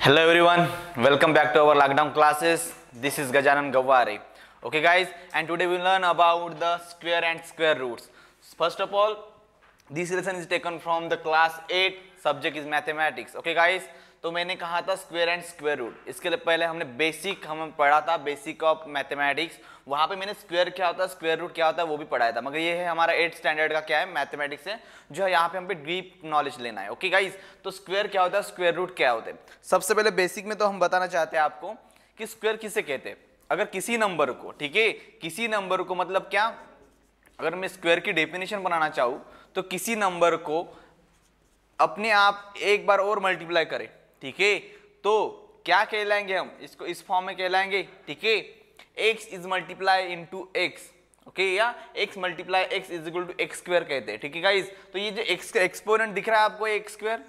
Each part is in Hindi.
Hello everyone, welcome back to our lockdown classes. This is Gajanan Gaware. Okay guys, and today we will learn about the square and square roots. First of all, this lesson is taken from the class 8, subject is mathematics. Okay guys, तो मैंने कहा था स्क्वायर एंड स्क्वायर रूट, इसके पहले हमने बेसिक पढ़ा था, बेसिक ऑफ मैथमेटिक्स। वहां पे मैंने स्क्वायर क्या होता है, स्क्वायर रूट क्या होता है वो भी पढ़ाया था, मगर ये है हमारा 8th स्टैंडर्ड का क्या है मैथमेटिक्स है, जो है यहाँ पे हम पे डीप नॉलेज लेना है। ओके गाइज, तो स्क्वायर क्या होता है, स्क्वायर रूट क्या होते हैं। सबसे पहले बेसिक में तो हम बताना चाहते हैं आपको कि स्क्वायर किसे कहते हैं। अगर किसी नंबर को, ठीक है, किसी नंबर को मतलब क्या, अगर मैं स्क्वायर की डेफिनेशन बनाना चाहूँ तो किसी नंबर को अपने आप एक बार और मल्टीप्लाई करें, ठीक है, तो क्या कहलाएंगे हम, इसको इस फॉर्म में कहलाएंगे, ठीक है, x is multiply into x, okay, या x multiply x is equal to x square कहते हैं, ठीक है गाइस। तो ये जो x का एक्सपोनेंट दिख रहा है आपको x स्क्वायर,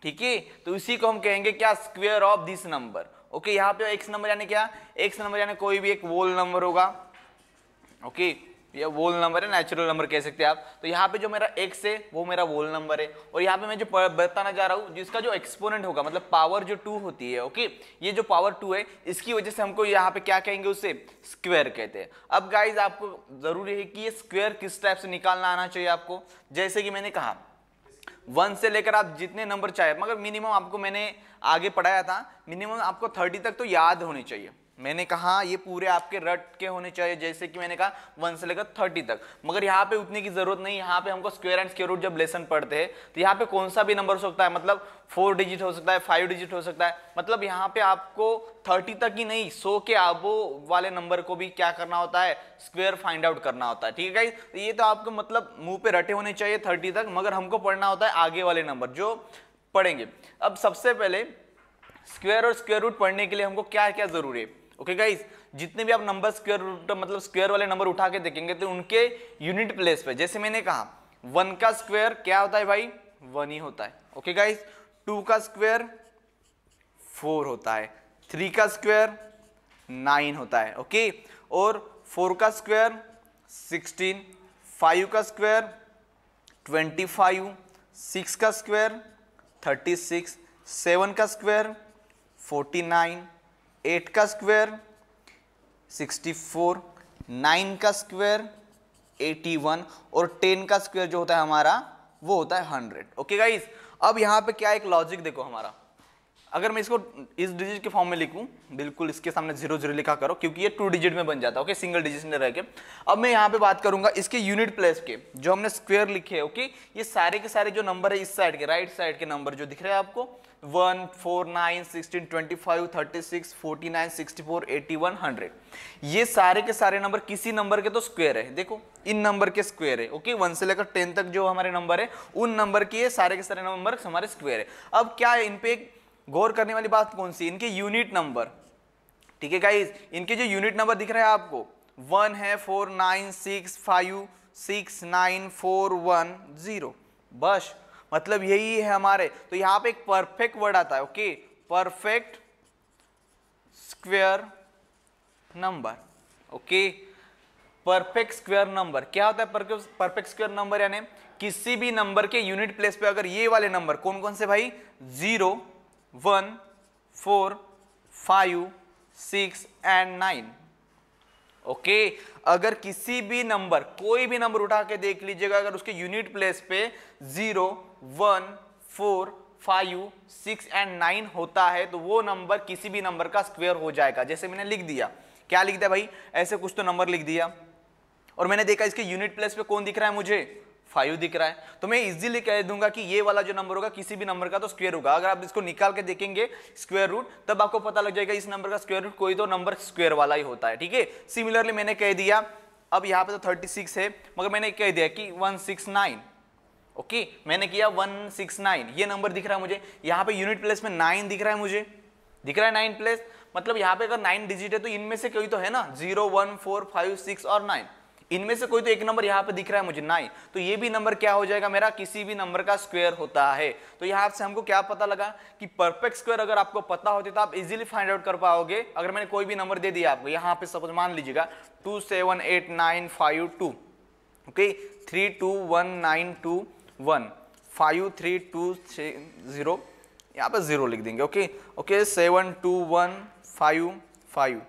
ठीक है, तो इसी को हम कहेंगे क्या, square of this number. Okay, यहाँ पे x नंबर यानी क्या, x नंबर यानी कोई भी एक होल नंबर होगा, ओके, ये वोल नंबर है, नेचुरल नंबर कह सकते हैं आप। तो यहाँ पे जो मेरा x है वो मेरा वोल नंबर है, और यहाँ पे मैं जो बताना जा रहा हूँ जिसका जो एक्सपोनेंट होगा, मतलब पावर जो 2 होती है, ओके, ये जो पावर 2 है इसकी वजह से हमको यहाँ पे क्या कहेंगे, उससे स्क्वायर कहते हैं। अब गाइज आपको जरूरी है कि ये स्क्वायर किस टाइप से निकालना आना चाहिए आपको। जैसे कि मैंने कहा 1 से लेकर आप जितने नंबर चाहे, मगर मिनिमम आपको मैंने आगे पढ़ाया था, मिनिमम आपको 30 तक तो याद होनी चाहिए। मैंने कहा ये पूरे आपके रट के होने चाहिए, जैसे कि मैंने कहा 1 से लेकर 30 तक, मगर यहाँ पे उतने की जरूरत नहीं। यहाँ पे हमको स्क्वायर एंड स्क्वायर रूट जब लेसन पढ़ते हैं तो यहाँ पे कौन सा भी नंबर हो सकता है, मतलब 4 डिजिट हो सकता है, 5 डिजिट हो सकता है, मतलब यहाँ पे आपको 30 तक ही नहीं 100 के आबो वाले नंबर को भी क्या करना होता है, स्क्वायर फाइंड आउट करना होता है, ठीक है। तो ये तो आपको मतलब मुंह पे रटे होने चाहिए 30 तक, मगर हमको पढ़ना होता है आगे वाले नंबर जो पढ़ेंगे। अब सबसे पहले स्क्वायर और स्क्वायर रूट पढ़ने के लिए हमको क्या क्या जरूरी है। ओके गाइस, जितने भी आप नंबर स्क्वायर रूट मतलब स्क्वायर वाले नंबर उठा के देखेंगे तो उनके यूनिट प्लेस पे, जैसे मैंने कहा 1 का स्क्वायर क्या होता है भाई, 1 ही होता है। ओके गाइस, 2 का स्क्वायर 4 होता है, 3 का स्क्वायर 9 होता है, ओके, और 4 का स्क्वायर 16, 5 का स्क्वायर 25, 6 का स्क्वायर 36, 7 का स्क्वायर 49, 8 का स्क्वायर 64, 9 का स्क्वायर 81, और 10 का स्क्वायर जो होता है हमारा वो होता है 100। ओके गाइस, अब यहाँ पे क्या एक लॉजिक देखो हमारा, अगर मैं इसको इस डिजिट के फॉर्म में लिखूं, बिल्कुल इसके सामने 0 लिखा करो क्योंकि ये 2 डिजिट में बन जाता है, ओके, सिंगल डिजिट में रह के। अब मैं यहाँ पे बात करूंगा इसके यूनिट प्लेस के, जो हमने स्क्वायर लिखे हैं, ओके, ये सारे के सारे जो नंबर है इस साइड के, राइट साइड के नंबर जो दिख रहे हैं आपको, 1, 4, 9, 16, 25, 36, 49, 64, 81, 100, ये सारे के सारे नंबर किसी नंबर के तो स्क्वायर है। देखो इन नंबर के स्क्वायर है, ओके, 1 से लेकर 10 तक जो हमारे नंबर है उन नंबर के सारे के सारे नंबर हमारे स्क्वायर है। अब क्या है, इन पे गौर करने वाली बात कौन सी, इनके यूनिट नंबर, ठीक है गाइस, इनके जो यूनिट नंबर दिख रहा है आपको 1 है, 4, 9, 6, 5, 6, 9, 4, 1, 0, बस, मतलब यही है हमारे। तो यहाँ पे एक परफेक्ट वर्ड आता है, okay, perfect square number, okay, perfect square number क्या होता है, परफेक्ट स्क्वायर नंबर यानी किसी भी नंबर के यूनिट प्लेस पे अगर ये वाले नंबर कौन कौन से भाई, 0, 1, 4, 5, 6 एंड 9, ओके, अगर किसी भी नंबर, कोई भी नंबर उठा के देख लीजिएगा, अगर उसके यूनिट प्लेस पे 0, 1, 4, 5, 6 एंड 9 होता है तो वो नंबर किसी भी नंबर का स्क्वायर हो जाएगा। जैसे मैंने लिख दिया, क्या लिख दिया भाई, ऐसे कुछ तो नंबर लिख दिया, और मैंने देखा इसके यूनिट प्लेस पे कौन दिख रहा है मुझे, 5 दिख रहा है, तो मैं इजीली कह दूंगा कि ये वाला जो नंबर होगा किसी भी नंबर का तो स्क्वायर होगा। अगर आप इसको निकाल के देखेंगे स्क्वायर रूट, तब आपको पता लग जाएगा इस नंबर का स्क्वायर रूट कोई तो नंबर स्क्वायर वाला ही होता है, ठीक है। सिमिलरली मैंने कह दिया, अब यहाँ पे तो 36 है, मगर मैंने कह दिया कि 169, ओके, मैंने किया 169, ये नंबर दिख रहा है मुझे, यहाँ पे यूनिट प्लेस में 9 दिख रहा है मुझे, दिख रहा है 9 प्लेस, मतलब यहाँ पे अगर 9 डिजिट है तो इनमें से कोई तो है ना, 0, 1, 4, 5, 6 और 9, इनमें से कोई तो एक नंबर यहाँ पे दिख रहा है मुझे 9, तो ये भी नंबर क्या हो जाएगा मेरा, किसी भी नंबर का स्क्वायर होता है। तो यहाँ से हमको क्या पता लगा कि परफेक्ट स्क्वायर अगर आपको पता होती तो आप इजीली फाइंड आउट कर पाओगे। अगर मैंने कोई भी नंबर दे दिया आपको, यहाँ पे सपोज मान लीजिएगा 2, 7, 8, 9, 5, 2, ओके, 3, 2, 1, 9, 2, 1, 5, 3, 2, 0, यहाँ पे 0 लिख देंगे। ओके ओके 7 2 1 5 5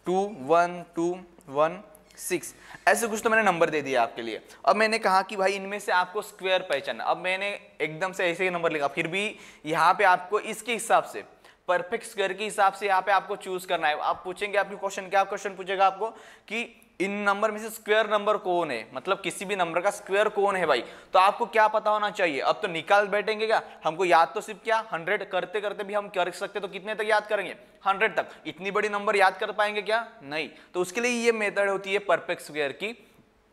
2 1 2 1 6 ऐसे कुछ तो मैंने नंबर दे दिया आपके लिए। अब मैंने कहा कि भाई इनमें से आपको स्क्वायर पहचानना। अब मैंने एकदम से ऐसे ही नंबर लिखा, फिर भी यहाँ पे आपको इसके हिसाब से परफेक्ट स्क्वायर के हिसाब से यहाँ पे आपको चूज करना है। आप पूछेंगे आपकी क्वेश्चन, क्या क्वेश्चन पूछेगा आपको कि इन नंबर में से स्क्वायर नंबर कौन है, मतलब किसी भी नंबर का स्क्वायर कौन है भाई। तो आपको क्या पता होना चाहिए। अब तो निकाल बैठेंगे क्या, हमको याद तो सिर्फ क्या 100 करते करते भी हम कर सकते, तो कितने तक याद करेंगे 100 तक। इतनी बड़ी नंबर याद कर पाएंगे क्या, नहीं। तो उसके लिए ये मेथड होती है परफेक्ट स्क्वायर की।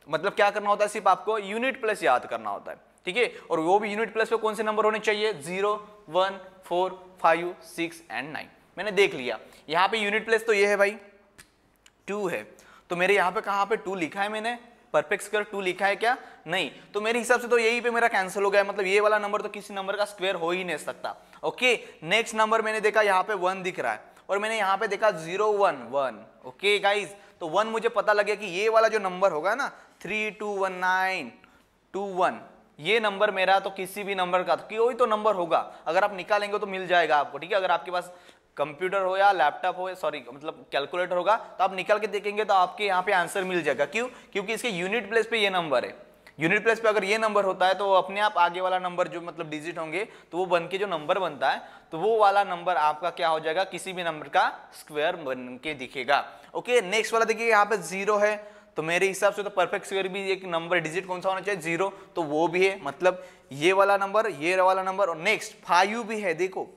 मतलब क्या करना होता है, सिर्फ आपको यूनिट प्लेस याद करना होता है, ठीक है। और वो भी यूनिट प्लेस पे कौन से नंबर होने चाहिए, 0 1 4 5 6 एंड 9। मैंने देख लिया यहाँ पे यूनिट प्लेस तो ये है भाई 2 है, तो मेरे यहाँ पे कहाँ पे 2 लिखा है, मैंने परफेक्ट स्क्वायर 2 लिखा है क्या, नहीं। तो मेरे हिसाब से तो यही पे मेरा कैंसिल हो गया, मतलब ये वाला नंबर तो किसी नंबर का स्क्वायर हो ही नहीं सकता। ओके नेक्स्ट नंबर मैंने देखा यहाँ पे 1 दिख रहा है, और मैंने यहाँ पे देखा 0 1 1। ओके गाइज, तो 1 मुझे पता लगे कि ये वाला जो नंबर होगा ना 3 2 1 9 2 1, ये नंबर मेरा तो किसी भी नंबर का कोई तो नंबर होगा। अगर आप निकालेंगे तो मिल जाएगा आपको, ठीक है। अगर आपके पास कंप्यूटर हो या लैपटॉप हो, सॉरी मतलब कैलकुलेटर होगा, तो आप निकाल के देखेंगे तो आपके यहाँ पे आंसर मिल जाएगा। क्यों, क्योंकि इसके यूनिट प्लेस पे ये नंबर है। यूनिट प्लेस पे अगर ये नंबर होता है तो अपने आप आगे वाला नंबर जो मतलब डिजिट होंगे तो वो बन के जो नंबर बनता है तो वो वाला नंबर आपका क्या हो जाएगा, किसी भी नंबर का स्क्वायर बन के दिखेगा। ओके नेक्स्ट वाला देखिए यहाँ पे 0 है, तो मेरे हिसाब से तो परफेक्ट स्क्वायर भी एक नंबर डिजिट कौन सा होना चाहिए, 0, तो वो भी है, मतलब ये वाला नंबर, ये वाला नंबर। और नेक्स्ट 5 भी है, देखो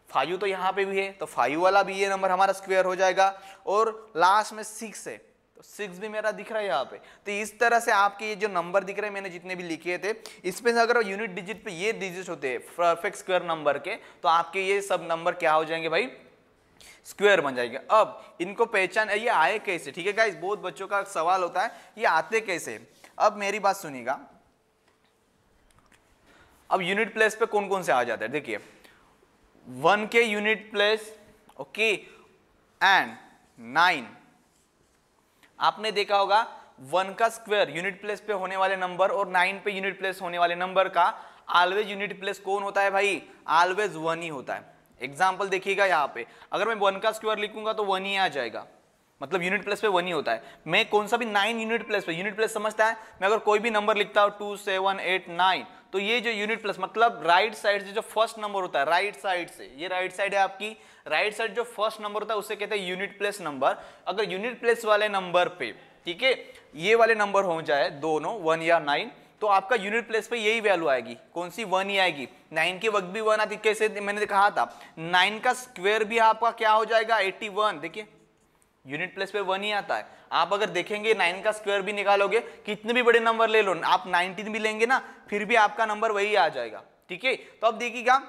5 तो यहाँ पे भी है, तो 5 वाला भी ये नंबर हमारा स्क्वायर हो जाएगा। और लास्ट में 6 है, तो 6 भी मेरा दिख रहा है यहाँ पे। तो इस तरह से आपके ये जो नंबर दिख रहे हैं मैंने जितने भी लिखे थे, इसमें से अगर यूनिट डिजिट पे ये डिजिट होते हैं परफेक्ट स्क्वायर नंबर के, तो आपके ये सब नंबर क्या हो जाएंगे भाई, स्क्वायर बन जाएगा। अब इनको पहचान ये आए कैसे, ठीक है गाइस, बहुत बच्चों का सवाल होता है ये आते कैसे। अब मेरी बात सुनिएगा, अब यूनिट प्लेस पे कौन कौन से आ जाते हैं, देखिए 1 के यूनिट प्लेस, ओके, एंड 9। आपने देखा होगा 1 का स्क्वायर यूनिट प्लेस पे होने वाले नंबर और 9 पे यूनिट प्लेस होने वाले नंबर का ऑलवेज यूनिट प्लेस कौन होता है भाई, ऑलवेज 1 ही होता है। एग्जाम्पल देखिएगा यहाँ पे, अगर मैं 1 का स्क्वायर लिखूंगा तो 1 ही आ जाएगा, मतलब यूनिट प्लेस पे 1 ही होता है। मैं कौन सा भी 9 यूनिट प्लेस पे, यूनिट प्लेस समझता है, मैं अगर कोई भी नंबर लिखता हूँ 2 7 8 9, तो ये जो यूनिट प्लेस मतलब राइट साइड से जो फर्स्ट नंबर होता है, राइट साइड से, ये राइट साइड है आपकी, राइट साइड जो फर्स्ट नंबर होता है उसे कहते हैं यूनिट प्लेस नंबर। अगर यूनिट प्लेस वाले नंबर पे, ठीक है, ये वाले नंबर हो जाए दोनों 1 या 9, तो आपका यूनिट प्लेस पे यही वैल्यू आएगी, कौन सी, 1 ही आएगी। 9 के वक्त भी 1 आती, कैसे मैंने कहा था 9 का स्क्वायर भी आपका क्या हो जाएगा 81, देखिए यूनिट प्लेस पे 1 ही आता है। आप अगर देखेंगे 9 का स्क्वायर भी निकालोगे, कितने भी बड़े नंबर ले लो, आप 19 भी लेंगे ना, फिर भी आपका नंबर वही आ जाएगा, ठीक है। तो अब देखिएगा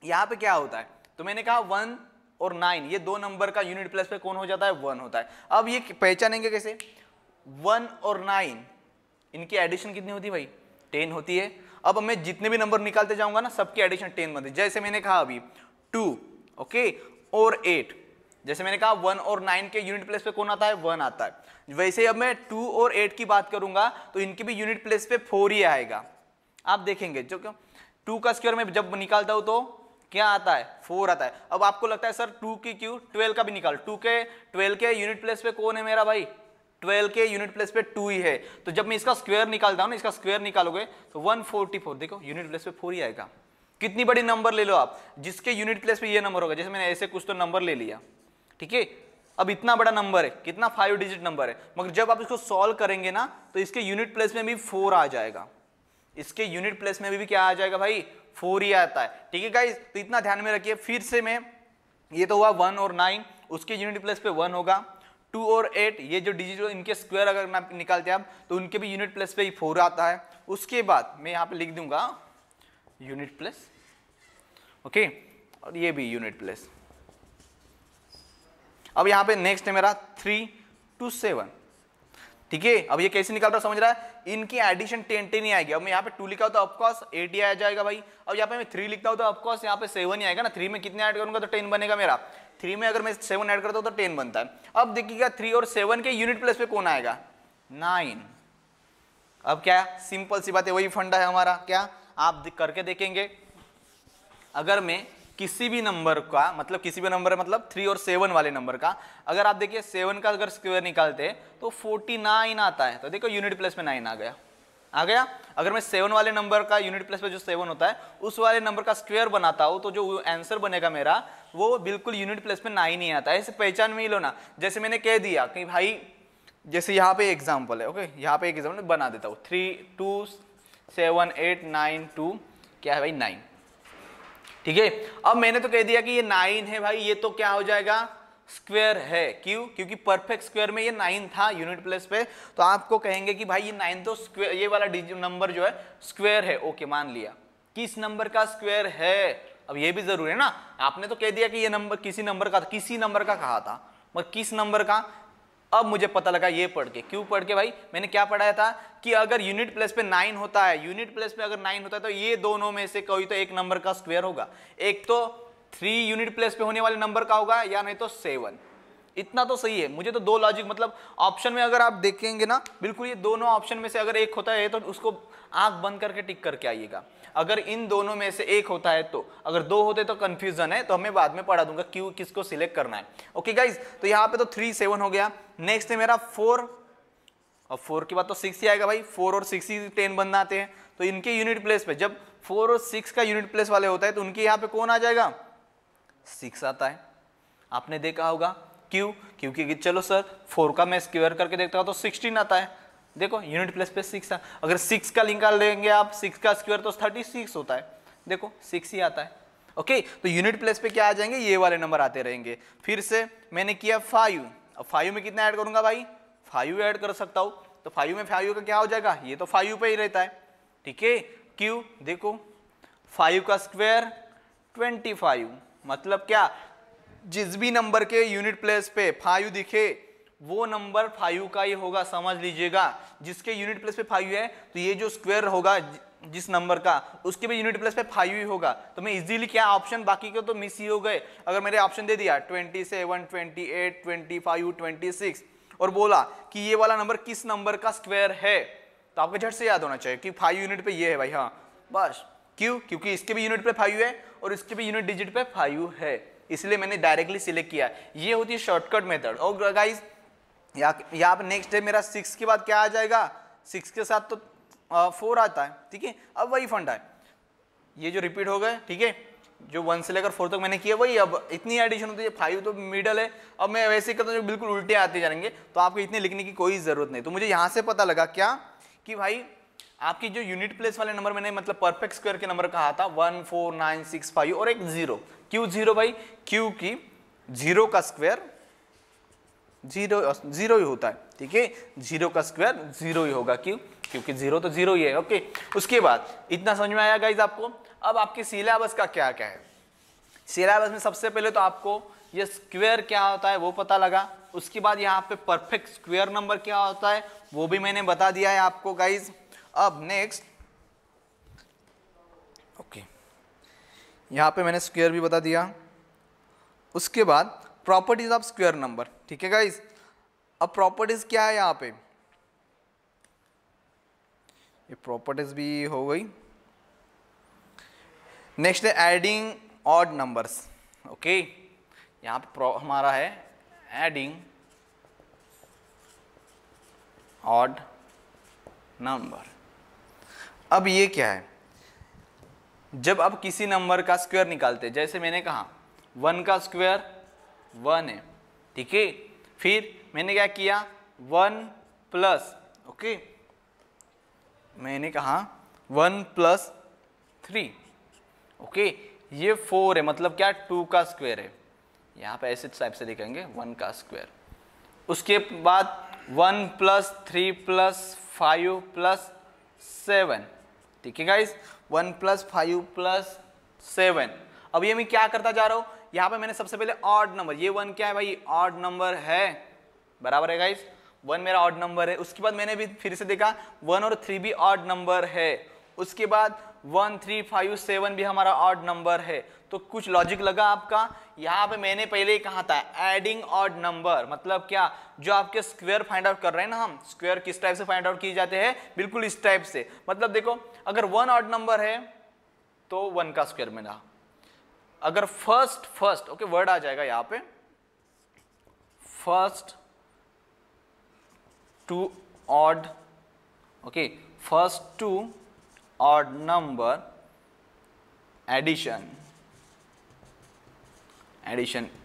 यहाँ पे क्या होता है, तो मैंने कहा 1 और 9 ये दो नंबर का यूनिट प्लेस पे कौन हो जाता है, 1 होता है। अब ये पहचानेंगे कैसे, 1 और 9 इनकी एडिशन कितनी होती है भाई, 10 होती है। अब मैं जितने भी नंबर निकालते जाऊंगा ना सबकी एडिशन 10 बनती है। जैसे मैंने कहा अभी 2, ओके, और 8, जैसे मैंने कहा 1 और 9 के यूनिट प्लेस पे कौन आता है, 1 आता है। वैसे अब मैं 2 और 8 की बात करूंगा तो इनके भी यूनिट प्लेस पे 4 ही आएगा। आप देखेंगे जो 2 का स्क्वायर में जब निकालता हूं तो क्या आता है, 4 आता है। अब आपको लगता है सर 2 की क्यों, 12 का भी निकाल, 12 के यूनिट प्लेस पे कौन है मेरा भाई, 12 के यूनिट प्लेस पे 2 ही है। तो जब मैं इसका स्क्वायर निकालता हूं ना, इसका स्क्वायर निकालोगे तो 144, देखो यूनिट प्लेस पे 4 ही आएगा। कितनी बड़ी नंबर ले लो आप, जिसके यूनिट प्लेस पे ये नंबर होगा, जैसे मैंने ऐसे कुछ तो नंबर ले लिया, ठीक है। अब इतना बड़ा नंबर है, कितना 5 डिजिट नंबर है, मगर जब आप इसको सॉल्व करेंगे ना तो इसके यूनिट प्लेस में भी 4 आ जाएगा, इसके यूनिट प्लेस में भी क्या आ जाएगा भाई, 4 ही आता है, ठीक है गाइस। तो इतना ध्यान में रखिए। फिर से मैं, ये तो हुआ 1 और 9, उसके यूनिट प्लेस पे 1 होगा। 2 और 8 ये जो डिजिट इनके स्क्वायर अगर निकालते हैं आप तो उनके भी यूनिट प्लेस पे ही 4 आता है। उसके बाद मैं यहाँ पे लिख दूंगा यूनिट प्लेस, ओके, और ये भी यूनिट प्लेस। अब यहाँ पे नेक्स्ट है मेरा 3 to 7, ठीक है। अब ये कैसे निकाल रहा समझ रहा है, इनकी एडिशन 10 ही आएगी। अब मैं यहाँ पे 2 लिखा हो तो ऑफकोर्स 8 ही आ जाएगा भाई। अब यहाँ पे मैं 3 लिखता हूँ तो ऑफकोर्स यहाँ पे 7 ही आएगा ना। 3 में कितने ऐड करूंगा तो 10 बनेगा मेरा। 3 में अगर मैं 7 ऐड करता हूँ तो 10 बनता है। अब देखिएगा 3 और 7 के यूनिट प्लेस पे कौन आएगा, 9। अब क्या, सिंपल सी बात है, वही फंडा है हमारा। क्या आप करके देखेंगे, अगर मैं किसी भी नंबर का, मतलब किसी भी नंबर मतलब 3 और 7 वाले नंबर का, अगर आप देखिए 7 का अगर स्क्वायर निकालते हैं तो 49 आता है। तो देखो यूनिट प्लेस में 9 आ गया। अगर मैं 7 वाले नंबर का यूनिट प्लेस पे जो 7 होता है उस वाले नंबर का स्क्वायर बनाता हूं तो जो आंसर बनेगा मेरा वो बिल्कुल यूनिट प्लेस पे 9 ही आता है। इसे पहचान में ही लो ना। जैसे मैंने कह दिया कि भाई जैसे यहाँ पे एग्जाम्पल है, ओके, यहाँ पे एक एग्जाम्पल बना देता हूँ 3 2 7 8 9 2 क्या है भाई 9, ठीक है। अब मैंने तो कह दिया कि ये 9 है भाई, ये तो क्या हो जाएगा स्क्वायर है। क्यों? क्योंकि परफेक्ट स्क्वायर में ये 9 था यूनिट प्लेस पे, तो आपको कहेंगे कि भाई ये 9 तो स्क्वायर, ये वाला नंबर जो है स्क्वायर है। ओके, मान लिया कि इस नंबर का स्क्वायर है। अब ये भी जरूरी है ना, आपने तो कह दिया कि ये नंबर किसी नंबर का कहा था, मगर किस नंबर का? अब मुझे पता लगा ये पढ़ के। क्यों पढ़ के भाई? मैंने क्या पढ़ाया था कि अगर यूनिट प्लेस पे 9 होता है, यूनिट प्लेस पे अगर 9 होता है तो ये दोनों में से कोई तो एक नंबर का स्क्वायर होगा। एक तो 3 यूनिट प्लेस पे होने वाले नंबर का होगा या नहीं तो 7। इतना तो सही है। मुझे तो दो लॉजिक, मतलब ऑप्शन में अगर आप देखेंगे ना, बिल्कुल ये दोनों ऑप्शन में से अगर एक होता है तो उसको आंख बंद करके टिक करके आइएगा। अगर इन दोनों में से एक होता है तो, अगर दो होते तो कंफ्यूजन है, तो हमें बाद में पढ़ा दूंगा क्यों किसको सिलेक्ट करना है। ओके गाइज, तो यहाँ पे तो 3 7 हो गया। नेक्स्ट है मेरा 4, और 4 के बाद तो 6 ही आएगा भाई। 4 और 6 ही 10 बनाते हैं, तो इनके यूनिट प्लेस पे जब 4 और 6 का यूनिट प्लेस वाले होता है तो उनके यहाँ पे कौन आ जाएगा? 6 आता है। आपने देखा होगा। क्यों? क्योंकि चलो सर 4 का मैं स्क्वायर करके देखता हूँ तो 16 आता है। देखो यूनिट प्लेस पे 6 है। अगर 6 का निकाल लेंगे आप, 6 का स्क्वायर तो 36 होता है। देखो 6 ही आता है। ओके, तो यूनिट प्लेस पे क्या आ जाएंगे? ये वाले नंबर आते रहेंगे। फिर से मैंने किया 5। अब 5 में कितना ऐड करूंगा भाई? 5 ऐड कर सकता हूं। तो 5 में 5 का क्या हो जाएगा? ये तो 5 पे ही रहता है, ठीक है। क्यों? देखो 5 का स्क्वायर 25, मतलब क्या? जिस भी नंबर के यूनिट प्लेस पे 5 दिखे वो नंबर 5 का ही होगा, समझ लीजिएगा। जिसके यूनिट प्लेस पे 5 है तो ये जो स्क्वायर होगा जिस नंबर का, उसके भी यूनिट प्लेस पे 5 ही होगा। तो मैं इजीली क्या ऑप्शन, बाकी के तो मिस ही हो गए। अगर मैंने ऑप्शन दे दिया 27 28 25 26 और बोला कि ये वाला नंबर किस नंबर का स्क्वायर है, तो आपको झट से याद होना चाहिए कि 5 यूनिट पे ये है भाई। हाँ बस। क्यों? क्योंकि इसके भी यूनिट पे 5 है और इसके भी यूनिट डिजिट पे 5 है, इसलिए मैंने डायरेक्टली सिलेक्ट किया। ये होती है शॉर्टकट मेथड। और गाइस यहाँ पे नेक्स्ट है मेरा 6 के बाद क्या आ जाएगा? 6 के साथ तो 4 आता है, ठीक है। अब वही फंडा है, ये जो रिपीट हो गए, ठीक है। जो 1 से लेकर 4 तक मैंने किया वही। अब इतनी एडिशन होती है, 5 तो मिडल है। अब मैं वैसे ही करता हूँ, बिल्कुल उल्टे आते जाएंगे, तो आपको इतने लिखने की कोई जरूरत नहीं। तो मुझे यहाँ से पता लगा क्या कि भाई आपकी जो यूनिट प्लेस वाले नंबर मैंने मतलब परफेक्ट स्क्वायर के नंबर कहा था 1 4 9 6 5 और एक 0। क्यों 0 भाई? क्योंकि 0 का स्क्वायर 0 ही होता है, ठीक है। 0 का स्क्वायर 0 ही होगा। क्यों? क्योंकि 0 तो 0 ही है। ओके, उसके बाद इतना समझ में आया गाइज आपको? अब आपके सिलेबस का क्या क्या है? सिलेबस में सबसे पहले तो आपको ये स्क्वायर क्या होता है वो पता लगा। उसके बाद यहाँ पे परफेक्ट स्क्वायर नंबर क्या होता है वो भी मैंने बता दिया है आपको गाइज। अब नेक्स्ट, ओके, यहाँ पे मैंने स्क्वायर भी बता दिया। उसके बाद प्रॉपर्टीज ऑफ स्क्वायर नंबर, ठीक है गाइज। अब प्रॉपर्टीज क्या है यहाँ पे? ये प्रॉपर्टीज भी हो गई। नेक्स्ट है एडिंग ऑड नंबर्स। ओके, यहाँ पे हमारा है एडिंग ऑड नंबर। अब ये क्या है? जब आप किसी नंबर का स्क्वायर निकालते, जैसे मैंने कहा 1 का स्क्वायर 1 है, ठीक है। फिर मैंने क्या किया 1 प्लस, ओके, मैंने कहा 1 प्लस 3, ओके, ये 4 है, मतलब क्या 2 का स्क्वायर है। यहाँ पे ऐसे टाइप से लिखेंगे 1 का स्क्वायर। उसके बाद 1 प्लस 3 प्लस 5 प्लस 7, ठीक है गाइस। 1 plus 5 plus 7। अब ये मैं क्या करता जा रहा हूँ? यहाँ पे मैंने सबसे पहले ऑड नंबर, ये 1 क्या है भाई? ऑड नंबर है, बराबर है गाइस। 1 मेरा ऑड नंबर है। उसके बाद मैंने भी फिर से देखा 1 और 3 भी ऑड नंबर है। उसके बाद 1 3 5 7 भी हमारा ऑड नंबर है। तो कुछ लॉजिक लगा आपका? यहाँ पे मैंने पहले ही कहा था एडिंग ऑड नंबर, मतलब क्या? जो आपके स्क्वायर फाइंड आउट कर रहे हैं ना हम, स्क्वायर किस टाइप से फाइंड आउट किए जाते हैं? बिल्कुल इस टाइप से। मतलब देखो अगर 1 ऑड नंबर है तो 1 का स्क्वायर में रहा, अगर फर्स्ट ओके वर्ड आ जाएगा यहाँ पे, first two odd, okay first two odd number addition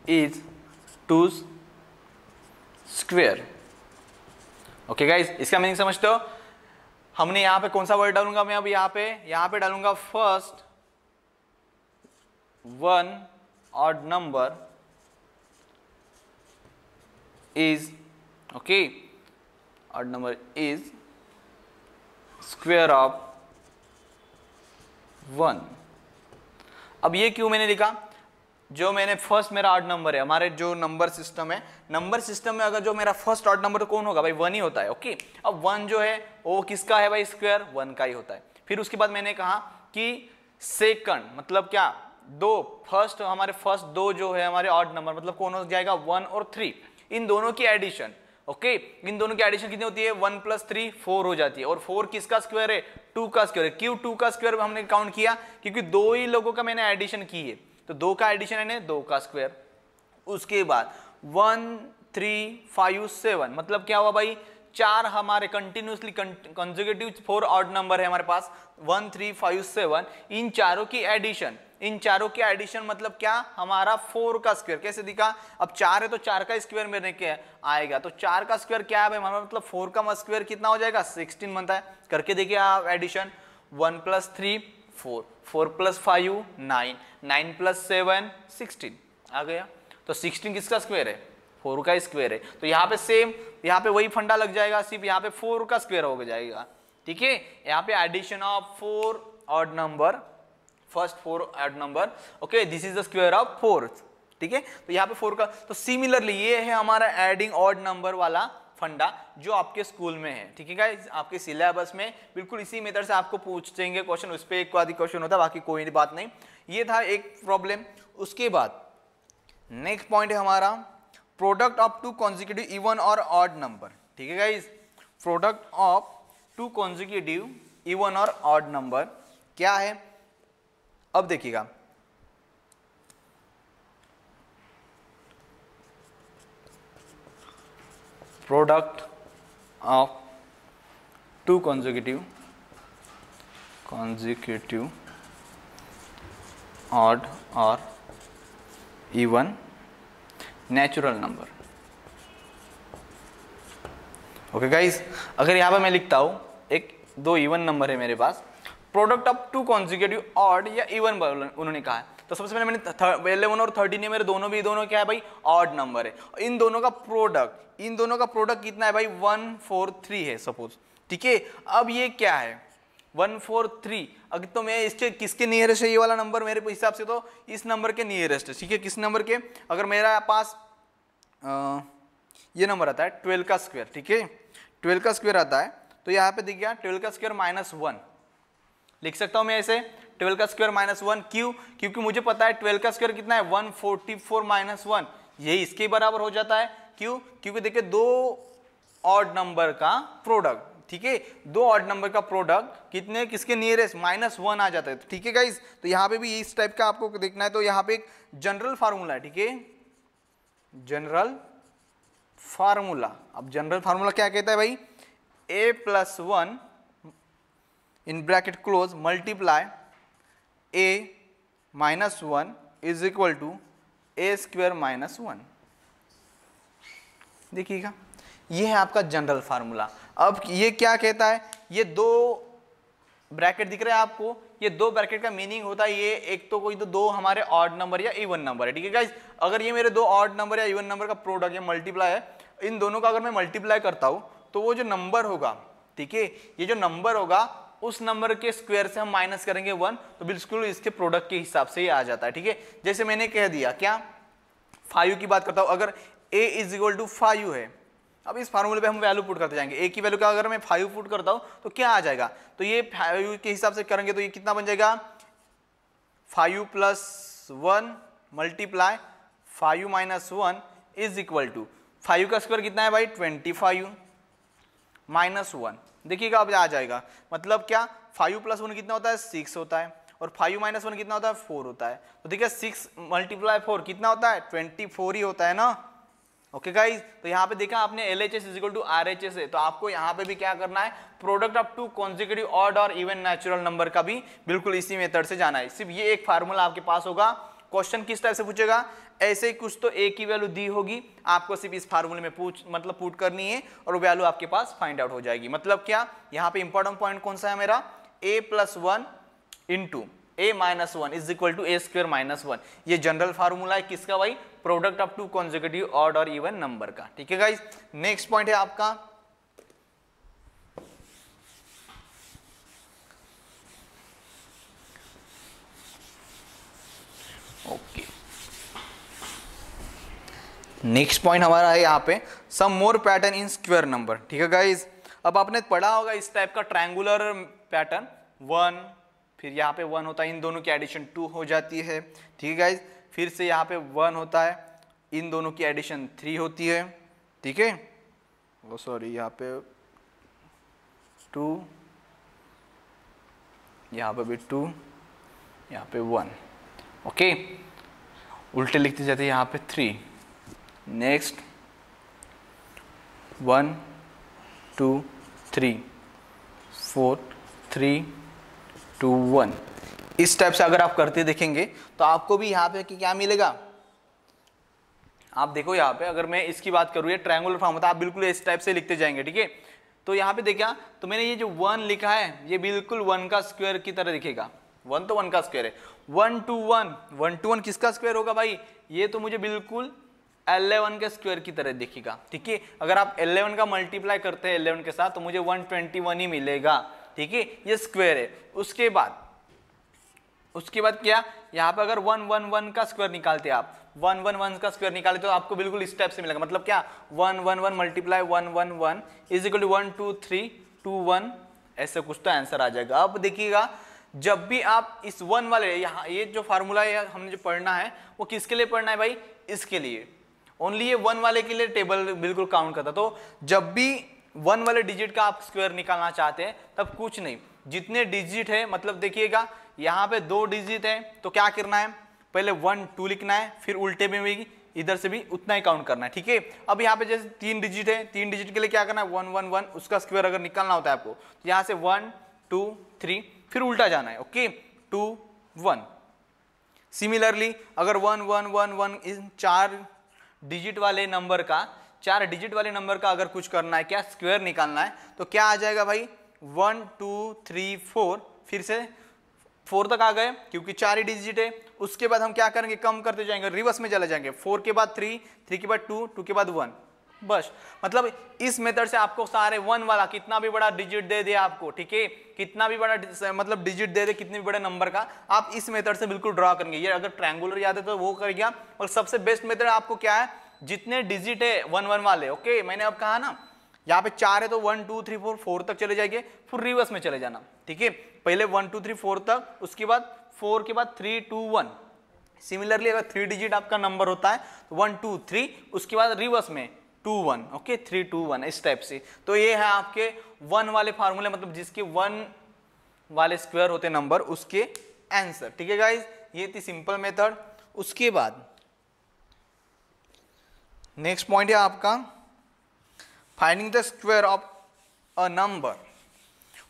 is 2's square. Okay guys, इसका मीनिंग समझते हो? हमने यहां पे कौन सा वर्ड डालूंगा मैं अब यहाँ पे डालूंगा first one odd number is, okay odd number is square of 1। अब ये क्यों मैंने लिखा? जो मैंने फर्स्ट मेरा ऑड नंबर है, हमारे जो नंबर सिस्टम है, नंबर सिस्टम में अगर जो मेरा फर्स्ट ऑड नंबर कौन होगा भाई? 1 ही होता है। ओके, अब 1 जो है वो किसका है भाई? स्क्वायर 1 का ही होता है। फिर उसके बाद मैंने कहा कि सेकंड मतलब क्या? 2, फर्स्ट हमारे फर्स्ट 2 जो है हमारे ऑड नंबर मतलब कौन हो जाएगा? 1 और 3, इन दोनों की एडिशन। ओके, इन दोनों की एडिशन कितनी होती है? 1 + 3 4 हो जाती है। और 4 किसका स्क्वायर है? 2 का स्क्वायर है। क्यों 2 का स्क्वायर हमने काउंट किया? क्योंकि 2 ही लोगों का मैंने एडिशन की है, तो 2 का एडिशन है 2 का स्क्वायर। उसके बाद 1 3 5 7 मतलब क्या हुआ भाई? 4 हमारे कंटिन्यूसली कंसेक्यूटिव 4 ऑड नंबर है हमारे पास, 1 3 5 7। इन चारों की एडिशन मतलब क्या? हमारा 4 का स्क्वायर। कैसे दिखा? अब 4 है तो 4 का स्क्वायर मेरे क्या आएगा? तो 4 का स्क्वायर क्या है भाई? हमारा मतलब 4 का स्क्वायर कितना हो जाएगा? 16 बनता है। करके देखिए आप एडिशन, 1 + 3 4, 4 + 5 9, 9 + 7 16 आ गया। तो 16 किसका स्क्वायर है? 4 का स्क्वायर है। तो यहाँ पे सेम, यहाँ पे वही फंडा लग जाएगा, सिर्फ यहाँ पे 4 का स्क्वायर हो जाएगा। ठीक है, यहाँ पे addition of 4 odd number, first 4 odd number, okay this is the square of 4। ठीक है, तो यहाँ पे 4 का। तो सिमिलरली ये है हमारा एडिंग ऑड नंबर वाला फंडा जो आपके स्कूल में है। ठीक है गाइस, आपके सिलेबस में बिल्कुल इसी मेथड से आपको पूछेंगे क्वेश्चन, उस पर एक आधी क्वेश्चन होता है, बाकी कोई बात नहीं। ये था एक प्रॉब्लम। उसके बाद नेक्स्ट पॉइंट है हमारा प्रोडक्ट ऑफ 2 कॉन्जिक्यूटिव इवन और ऑड नंबर। ठीक है guys, product of 2 consecutive even और ऑड नंबर क्या है? अब देखिएगा, प्रोडक्ट ऑफ 2 कॉन्जिक्यूटिव ऑड और even natural number. Okay guys, अगर यहां पर मैं लिखता हूं एक 2 इवन नंबर है मेरे पास, प्रोडक्ट ऑफ 2 कॉन्जिक्यूटिव ऑड या इवन उन्होंने कहा है, तो सबसे पहले मैंने 11 और 13 है मेरे दोनों क्या है भाई? ऑड नंबर है। इन दोनों का प्रोडक्ट कितना है भाई? 1 4 3 है सपोज। ठीक है, अब ये क्या है? 1 4 3। अगर तो मैं इसके किसके नियरेस्ट है ये वाला नंबर? मेरे हिसाब से तो इस नंबर के नियरेस्ट है। ठीक है, किस नंबर के? अगर मेरा पास ये नंबर आता है 12 का स्क्वायर, ठीक है 12 का स्क्वायर आता है, तो यहाँ पे दिख गया 12 का स्क्वायर -1 लिख सकता हूँ मैं ऐसे, 12 का स्क्वायर -1। क्यों? क्योंकि मुझे पता है 12 का स्क्वायर कितना है? 144 - 1, यही इसके बराबर हो जाता है। क्यों? क्योंकि देखिए 2 ऑड नंबर का प्रोडक्ट, ठीक है 2 ऑड नंबर का प्रोडक्ट कितने किसके नियरेस्ट? -1 आ जाता है। ठीक है गाइस, तो यहाँ पे भी इस टाइप का आपको देखना है। तो यहाँ पे एक जनरल फार्मूला है, ठीक है जनरल फार्मूला। अब जनरल फार्मूला क्या कहता है भाई? a+1 in bracket close multiply a-1 is equal to a² -1। देखिएगा, ये है आपका जनरल फार्मूला। अब ये क्या कहता है? ये 2 ब्रैकेट दिख रहे हैं आपको, ये 2 ब्रैकेट का मीनिंग होता है ये एक तो कोई तो 2 हमारे ऑड नंबर या इवन नंबर है। ठीक है गाइस, अगर ये मेरे 2 ऑड नंबर या इवन नंबर का प्रोडक्ट या मल्टीप्लाई है, इन दोनों का अगर मैं मल्टीप्लाई करता हूं तो वो जो नंबर होगा, ठीक है ये जो नंबर होगा उस नंबर के स्क्वायर से हम माइनस करेंगे 1, तो बिल्कुल इसके प्रोडक्ट के हिसाब से ही आ जाता है। ठीक है, जैसे मैंने कह दिया क्या 5 की बात करता हूं, अगर a = 5 है, अब इस फार्मूले पे हम वैल्यू पुट करते जाएंगे। a की वैल्यू का अगर मैं 5 पुट करता हूं तो क्या आ जाएगा? तो ये 5 के हिसाब से करेंगे तो ये कितना बन जाएगा? 5 + 1 मल्टीप्लाई 5 - 1 इज इक्वल टू 5 का स्क्वायर कितना है भाई? 25 -1। देखिएगा अब आ जाएगा, मतलब क्या 5 + 1 कितना होता है? 6 होता है, और 5 माइनस 1 कितना होता है 4 होता है। तो देखिए 6 मल्टीप्लाई 4 कितना होता है 24 ही होता है ना। ओके गाइज, तो यहाँ पे देखा आपने LHS is equal to RHS है, तो आपको यहाँ पे भी क्या करना है, product of two consecutive odd और इवन नेचुरल नंबर का भी बिल्कुल इसी मेथड से जाना है। सिर्फ ये एक फार्मूला आपके पास होगा। क्वेश्चन किस टाइप से पूछेगा, ऐसे ही कुछ तो a की वैल्यू दी होगी, आपको सिर्फ इस फार्मूले में पुट करनी है और वैल्यू आपके पास फाइंड आउट हो जाएगी। मतलब क्या, यहाँ पे इंपॉर्टेंट पॉइंट कौन सा है मेरा, a plus 1 into a minus 1 is equal to a square minus 1। ये जनरल फार्मूला है किसका भाई, product of two consecutive odd और इवन नंबर का। ठीक है गाइस, नेक्स्ट पॉइंट है आपका ओके, नेक्स्ट पॉइंट हमारा है यहाँ पे सम मोर पैटर्न इन स्क्वायर नंबर। ठीक है गाइस, अब आपने पढ़ा होगा इस टाइप का ट्रायंगुलर पैटर्न, 1 फिर यहाँ पे 1 होता है, इन दोनों की एडिशन 2 हो जाती है। ठीक है गाइस, फिर से यहाँ पे 1 होता है, इन दोनों की एडिशन 3 होती है। ठीक है, वो सॉरी यहाँ पे 2, यहाँ पे भी 2, यहाँ पे 1। ओके, उल्टे लिखते जाते हैं, यहाँ पे 3, नेक्स्ट 1 2 3 4 3 2 1। इस टाइप से अगर आप करते देखेंगे तो आपको भी यहाँ पे क्या मिलेगा, आप देखो यहाँ पे अगर मैं इसकी बात करूँ, ये ट्रायंगुलर फॉर्म होता है, आप बिल्कुल इस टाइप से लिखते जाएंगे। ठीक है, तो यहाँ पे देखा तो मैंने ये जो 1 लिखा है ये बिल्कुल 1 का स्क्वायर की तरह दिखेगा। 1 तो 1 का स्क्वायर है, 1 to 1 किसका स्क्वायर होगा भाई, ये तो मुझे बिल्कुल 11 के स्क्वायर की तरह दिखेगा। ठीक है, अगर आप 11 का मल्टीप्लाई करते हैं 11 के साथ तो मुझे 121 ही मिलेगा। ठीक है, ये स्क्वायर है। उसके बाद क्या, यहाँ पे अगर 1 1 1 का स्क्वायर निकालते आप, 1 1 1 का स्क्वायर निकाले तो आपको बिल्कुल इस टाइप से मिलेगा। मतलब क्या, 1 1 1 मल्टीप्लाई 1 1 1 इज इक्वल टू 1 2 3 2 1, ऐसे कुछ तो आंसर आ जाएगा। अब देखिएगा जब भी आप इस 1 वाले, यहाँ ये जो फार्मूला है हमने जो पढ़ना है वो किसके लिए पढ़ना है भाई, इसके लिए, ओनली ये 1 वाले के लिए टेबल बिल्कुल काउंट करता। तो जब भी 1 वाले डिजिट का आप स्क्वायर निकालना चाहते हैं तब कुछ नहीं, जितने डिजिट है, मतलब देखिएगा यहाँ पे 2 डिजिट है तो क्या करना है, पहले 1 2 लिखना है, फिर उल्टे में भी इधर से भी उतना ही काउंट करना है। ठीक है, अब यहाँ पे जैसे 3 डिजिट है, 3 डिजिट के लिए क्या करना है, 1 1 1 उसका स्क्वायर अगर निकालना होता है आपको तो यहाँ से 1 2 3 फिर उल्टा जाना है। ओके, 2 1। सिमिलरली अगर 1 1 1 1 इन 4 डिजिट वाले नंबर का, 4 डिजिट वाले नंबर का अगर कुछ करना है, क्या स्क्वायर निकालना है, तो क्या आ जाएगा भाई, 1 2 3 4, फिर से 4 तक आ गए क्योंकि 4 ही डिजिट है। उसके बाद हम क्या करेंगे, कम करते जाएंगे, रिवर्स में चले जाएंगे, 4 के बाद 3 3 के बाद 2 2 के बाद 1, बस। मतलब इस मेथड से आपको सारे 1 वाला कितना भी बड़ा डिजिट दे दे आपको, ठीक है, कितना भी बड़ा मतलब डिजिट दे दे कितने भी बड़े नंबर का, आप इस मेथड से बिल्कुल ड्रॉ करेंगे। ये अगर ट्रायंगुलर याद है तो वो करेगा, और सबसे बेस्ट मेथड आपको क्या है, जितने डिजिट है 1 1 वाले, ओके, मैंने अब कहा ना यहाँ पे 4 है तो 1 2 3 4 4 तक चले जाएंगे, फिर रिवर्स में चले जाना। ठीक है, पहले 1 2 3 4 तक, उसके बाद 4 के बाद 3 2 1। सिमिलरली अगर 3 डिजिट आपका नंबर होता है तो 1 2 3, उसके बाद रिवर्स में 2 1, ओके, 3 2 1, इस टाइप से। तो ये है आपके 1 वाले फार्मूले, मतलब जिसके 1 वाले स्क्वायर होते नंबर, उसके आंसर। ठीक है गाइज, ये थी सिंपल मेथड। उसके बाद नेक्स्ट पॉइंट है आपका finding the square of a number.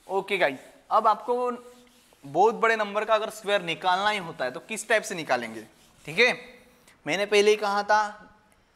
Okay guys, अब आपको बहुत बड़े नंबर का अगर स्क्वायर निकालना ही होता है तो किस टाइप से निकालेंगे। ठीक है, मैंने पहले ही कहा था,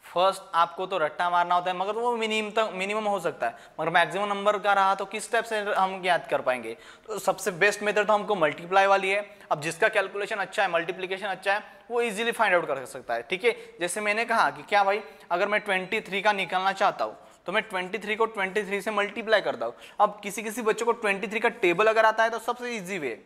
फर्स्ट आपको तो रट्टा मारना होता है, मगर वो मिनिमम हो सकता है, मगर मैक्सिमम नंबर का रहा तो किस टाइप से हम याद कर पाएंगे। तो सबसे बेस्ट मेथड तो हमको मल्टीप्लाई वाली है। अब जिसका कैलकुलेशन अच्छा है, मल्टीप्लिकेशन अच्छा है, वो इजीली फाइंड आउट कर सकता है। ठीक है, जैसे मैंने कहा कि क्या भाई, अगर मैं 23 का निकालना चाहता हूँ तो मैं 23 को 23 से मल्टीप्लाई करता हूँ। अब किसी बच्चों को 23 का टेबल अगर आता है तो सबसे ईजी वे,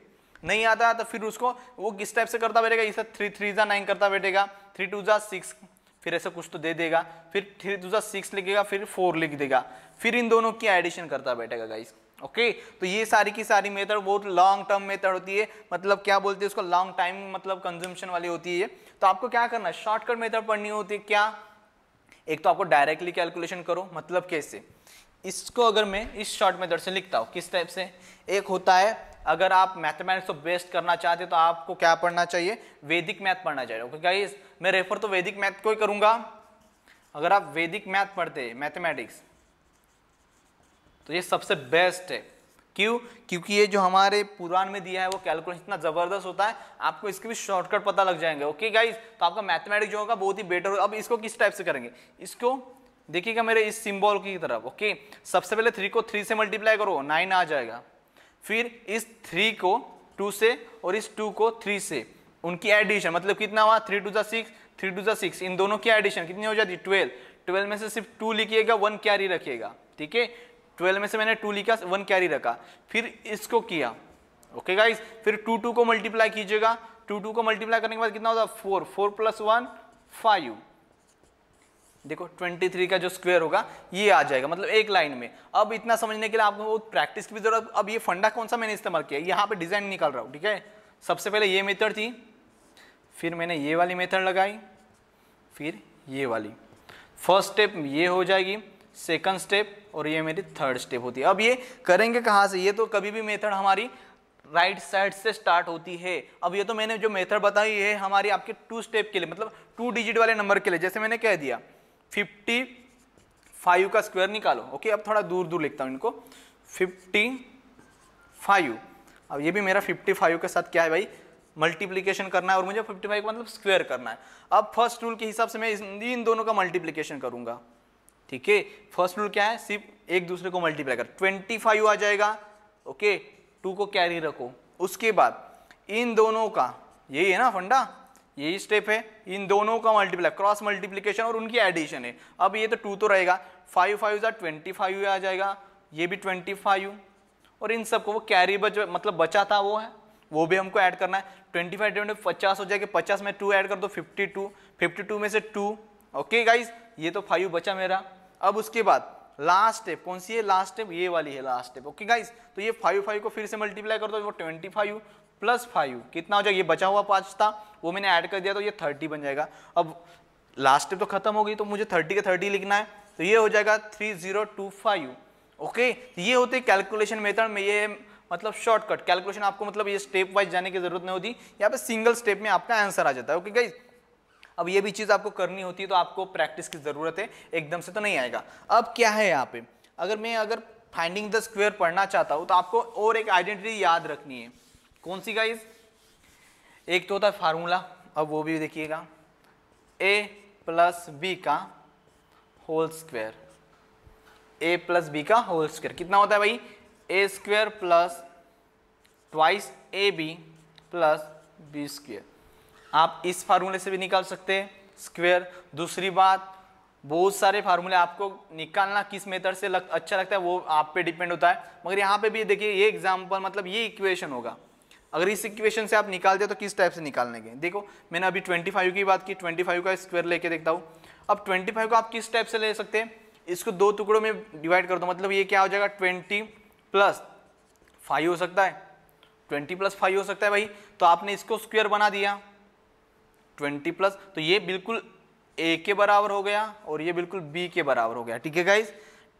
नहीं आता है तो फिर उसको वो किस टाइप से करता बैठेगा, इसे 3 3 जा 9 करता बैठेगा, 3 2 जा 6, फिर ऐसा कुछ तो दे देगा, फिर 3 2 जा 6 लिखेगा, फिर 4 लिख देगा, फिर इन दोनों की एडिशन करता बैठेगा गाइस। ओके, तो ये सारी की सारी मेथड बहुत लॉन्ग टर्म मेथड होती है, मतलब क्या बोलते हैं उसको, लॉन्ग टाइम मतलब कंजम्पशन वाली होती है। तो आपको क्या करना है, शॉर्टकट मेथड पढ़नी होती है। क्या, एक तो आपको डायरेक्टली कैलकुलेशन करो, मतलब कैसे, इसको अगर मैं इस शॉर्ट मेथड से लिखता हूँ, किस टाइप से, एक होता है अगर आप मैथमेटिक्स को बेस्ट करना चाहते तो आपको क्या पढ़ना चाहिए, वैदिक मैथ पढ़ना चाहिए। ओके गाइस, मैं रेफर तो वैदिक मैथ को ही करूंगा। अगर आप वैदिक मैथ पढ़ते हैं मैथमेटिक्स तो ये सबसे बेस्ट है। क्यों? क्योंकि ये जो हमारे पुराण में दिया है वो कैलकुलेशन इतना जबरदस्त होता है, आपको इसके भी शॉर्टकट पता लग जाएंगे। ओके गाइस, तो आपका मैथमेटिक्स जो होगा बहुत ही बेटर होगा। अब इसको किस टाइप से करेंगे, इसको देखिएगा मेरे इस सिंबल की तरफ। ओके, सबसे पहले 3 को 3 से मल्टीप्लाई करो, 9 आ जाएगा। फिर इस 3 को 2 से और इस 2 को 3 से, उनकी एडिशन मतलब कितना हुआ, 3 2 6, 3 2 6, इन दोनों की एडिशन कितनी हो जाती है, 12। 12 में से सिर्फ 2 लिखिएगा, 1 कैरी रखिएगा। ठीक है, 12 में से मैंने 2 लिखा, 1 कैरी रखा। फिर इसको किया। ओके गाइस, फिर 2 को मल्टीप्लाई कीजिएगा। 2 को मल्टीप्लाई करने के बाद कितना होता है, 4, 4 + 1 5। देखो 23 का जो स्क्वायर होगा ये आ जाएगा, मतलब एक लाइन में। अब इतना समझने के लिए आपको बहुत प्रैक्टिस की भी जरूरत। अब ये फंडा कौन सा मैंने इस्तेमाल किया, यहाँ पे डिजाइन निकाल रहा हूँ। ठीक है, सबसे पहले ये मेथड थी, फिर मैंने ये वाली मेथड लगाई, फिर ये वाली। फर्स्ट स्टेप ये हो जाएगी, सेकंड स्टेप, और ये मेरी थर्ड स्टेप होती है। अब ये करेंगे कहाँ से, ये तो कभी भी मेथड हमारी राइट साइड से स्टार्ट होती है। अब ये तो मैंने जो मेथड बताई है हमारी आपके 2 स्टेप के लिए, मतलब 2 डिजिट वाले नंबर के लिए। जैसे मैंने कह दिया 55 का स्क्वायर निकालो। ओके, अब थोड़ा दूर दूर लिखता हूँ इनको, 55। अब ये भी मेरा 55 के साथ क्या है भाई, मल्टीप्लीकेशन करना है, और मुझे 55 का मतलब स्क्वायर करना है। अब फर्स्ट रूल के हिसाब से मैं इन दोनों का मल्टीप्लीकेशन करूंगा। ठीक है, फर्स्ट रूल क्या है, सिर्फ एक दूसरे को मल्टीप्लाई कर, 25 आ जाएगा। ओके, 2 को कैरी रखो। उसके बाद इन दोनों का, यही है ना फंडा, यही स्टेप है, इन दोनों का मल्टीप्लाई, क्रॉस मल्टीप्लिकेशन और उनकी एडिशन है। अब ये तो 2 तो रहेगा, 5 5 25 आ जाएगा, ये भी 25, और इन सबको वो कैरी मतलब बचा था वो है, वो भी हमको ऐड करना है। 25 20 50 हो जाएगा, 50 में 2 ऐड कर दो, 52, 52 में से 2। ओके गाइज, ये तो 5 बचा मेरा। अब उसके बाद लास्ट स्टेप कौन सी है, लास्ट स्टेप ये वाली है लास्ट स्टेप। ओके गाइज, तो ये 5 को फिर से मल्टीप्लाई कर दो, वो 25 + 5 कितना हो जाएगा, ये बचा हुआ 5 था वो मैंने ऐड कर दिया, तो ये 30 बन जाएगा। अब लास्ट स्टेप तो खत्म हो गई, तो मुझे 30 के 30 लिखना है, तो ये हो जाएगा 3025। ओके, ये होते कैलकुलेशन मेथड में, ये मतलब शॉर्टकट कैलकुलेशन। आपको मतलब ये स्टेप वाइज जाने की जरूरत नहीं होती, यहाँ पे सिंगल स्टेप में आपका आंसर आ जाता है। ओके गाइज, अब ये भी चीज आपको करनी होती है, तो आपको प्रैक्टिस की जरूरत है, एकदम से तो नहीं आएगा। अब क्या है यहाँ पे, अगर फाइंडिंग द स्क्वायर पढ़ना चाहता हूँ तो आपको और एक आइडेंटिटी याद रखनी है। कौन सी गाइज, एक तो होता है फार्मूला, अब वो भी देखिएगा, a + b का होल स्क्वायर। a + b का होल स्क्वायर कितना होता है भाई, a² + 2ab + b²। आप इस फार्मूले से भी निकाल सकते हैं स्क्वायर। दूसरी बात, बहुत सारे फार्मूले आपको निकालना किस मेथड से अच्छा लगता है वो आप पे डिपेंड होता है, मगर यहाँ पे भी देखिए ये एग्जाम्पल, मतलब ये इक्वेशन होगा। अगर इस इक्वेशन से आप निकालते हो तो किस टाइप से निकालने के, देखो मैंने अभी 25 की बात की, 25 का स्क्वायर लेके देखता हूँ। अब 25 को आप किस टाइप से ले सकते हैं, इसको 2 टुकड़ों में डिवाइड कर दो, मतलब ये क्या हो जाएगा, 20 + 5 हो सकता है, 20 + 5 हो सकता है भाई। तो आपने इसको स्क्वायर बना दिया 20 प्लस, तो ये बिल्कुल a के बराबर हो गया और ये बिल्कुल b के बराबर हो गया। ठीक है गाइज,